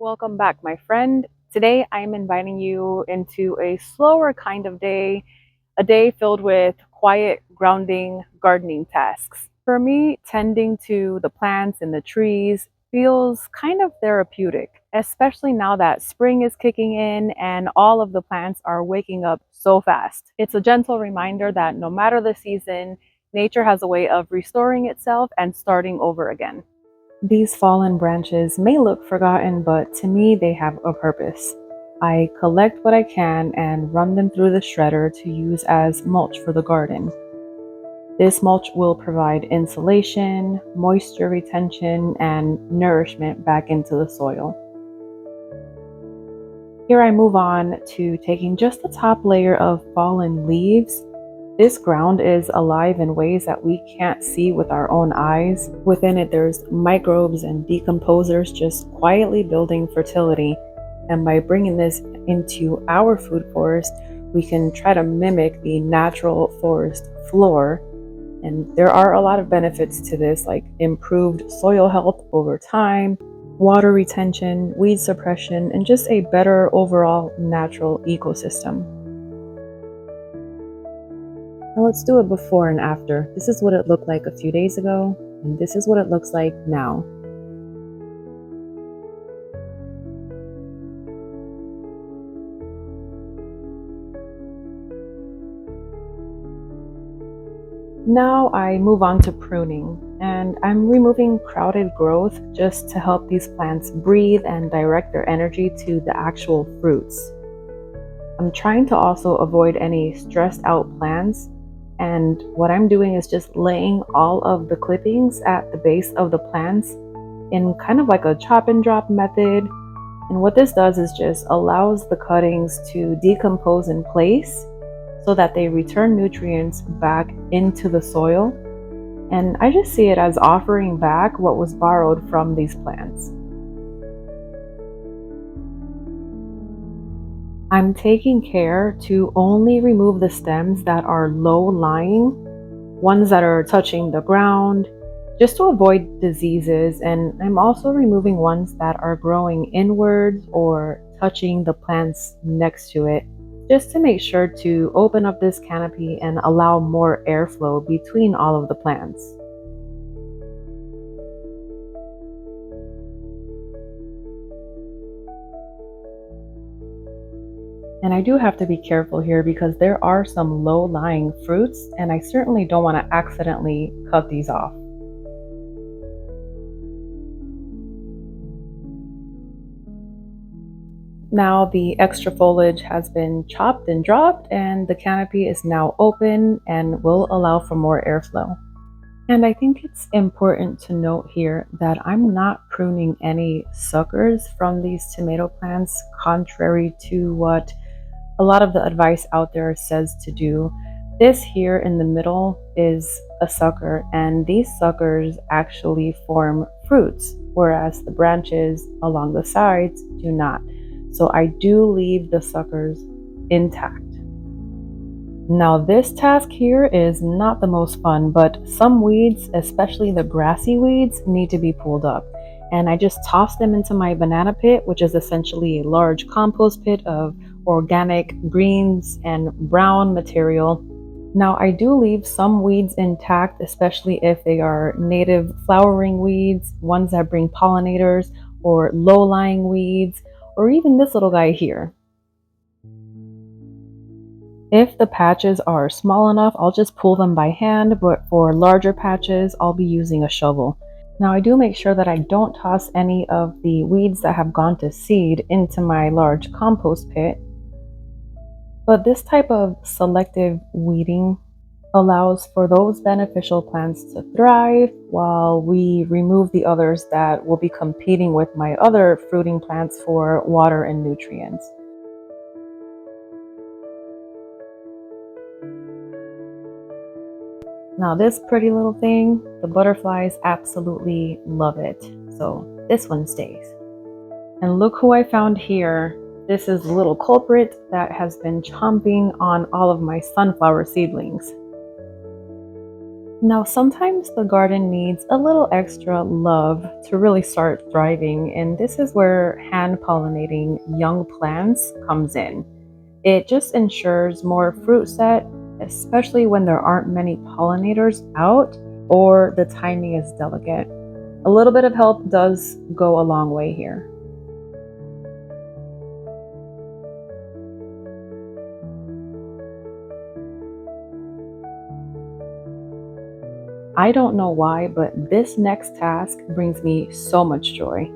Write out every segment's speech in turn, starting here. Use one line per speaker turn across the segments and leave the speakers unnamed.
Welcome back, my friend. Today I'm inviting you into a slower kind of day, a day filled with quiet, grounding gardening tasks. For me, tending to the plants and the trees feels kind of therapeutic, especially now that spring is kicking in and all of the plants are waking up so fast. It's a gentle reminder that no matter the season, nature has a way of restoring itself and starting over again. These fallen branches may look forgotten, but to me, they have a purpose. I collect what I can and run them through the shredder to use as mulch for the garden. This mulch will provide insulation, moisture retention, and nourishment back into the soil. Here I move on to taking just the top layer of fallen leaves. This ground is alive in ways that we can't see with our own eyes. Within it, there's microbes and decomposers just quietly building fertility. And by bringing this into our food forest, we can try to mimic the natural forest floor. And there are a lot of benefits to this, like improved soil health over time, water retention, weed suppression, and just a better overall natural ecosystem. Now let's do it before and after. This is what it looked like a few days ago, and this is what it looks like now. Now I move on to pruning, and I'm removing crowded growth just to help these plants breathe and direct their energy to the actual fruits. I'm trying to also avoid any stressed out plants. And what I'm doing is just laying all of the clippings at the base of the plants in kind of like a chop and drop method. And what this does is just allows the cuttings to decompose in place so that they return nutrients back into the soil. And I just see it as offering back what was borrowed from these plants. I'm taking care to only remove the stems that are low-lying, ones that are touching the ground, just to avoid diseases. And I'm also removing ones that are growing inwards or touching the plants next to it, just to make sure to open up this canopy and allow more airflow between all of the plants. And I do have to be careful here because there are some low-lying fruits, and I certainly don't want to accidentally cut these off. Now the extra foliage has been chopped and dropped, and the canopy is now open and will allow for more airflow. And I think it's important to note here that I'm not pruning any suckers from these tomato plants, contrary to what a lot of the advice out there says to do. This here in the middle is a sucker, and these suckers actually form fruits, whereas the branches along the sides do not. So I do leave the suckers intact. Now this task here is not the most fun, but some weeds, especially the grassy weeds, need to be pulled up. And I just toss them into my banana pit, which is essentially a large compost pit of organic greens and brown material. Now I do leave some weeds intact, especially if they are native flowering weeds, ones that bring pollinators, or low-lying weeds, or even this little guy here. If the patches are small enough, I'll just pull them by hand, but for larger patches, I'll be using a shovel. Now I do make sure that I don't toss any of the weeds that have gone to seed into my large compost pit. But this type of selective weeding allows for those beneficial plants to thrive while we remove the others that will be competing with my other fruiting plants for water and nutrients. Now this pretty little thing, the butterflies absolutely love it. So this one stays. And look who I found here. This is the little culprit that has been chomping on all of my sunflower seedlings. Now, sometimes the garden needs a little extra love to really start thriving, and this is where hand pollinating young plants comes in. It just ensures more fruit set, especially when there aren't many pollinators out or the timing is delicate. A little bit of help does go a long way here. I don't know why, but this next task brings me so much joy.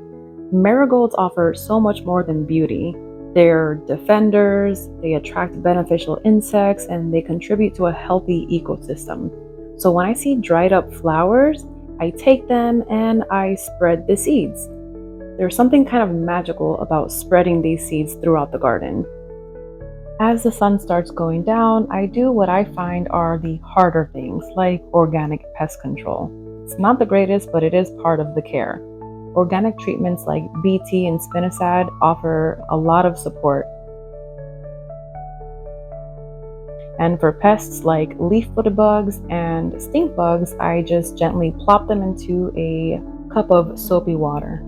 Marigolds offer so much more than beauty. They're defenders, they attract beneficial insects, and they contribute to a healthy ecosystem. So when I see dried up flowers, I take them and I spread the seeds. There's something kind of magical about spreading these seeds throughout the garden. As the sun starts going down, I do what I find are the harder things, like organic pest control. It's not the greatest, but it is part of the care. Organic treatments like BT and spinosad offer a lot of support. And for pests like leaf-footed bugs and stink bugs, I just gently plop them into a cup of soapy water.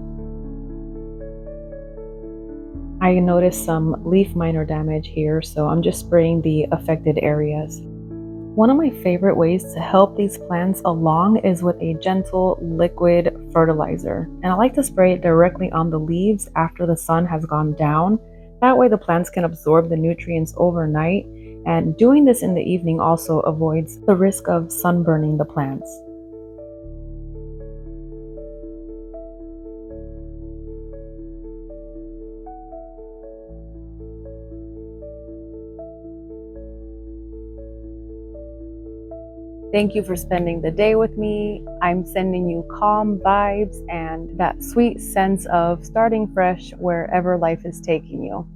I noticed some leaf miner damage here, so I'm just spraying the affected areas. One of my favorite ways to help these plants along is with a gentle liquid fertilizer. And I like to spray it directly on the leaves after the sun has gone down. That way the plants can absorb the nutrients overnight. And doing this in the evening also avoids the risk of sunburning the plants. Thank you for spending the day with me. I'm sending you calm vibes and that sweet sense of starting fresh wherever life is taking you.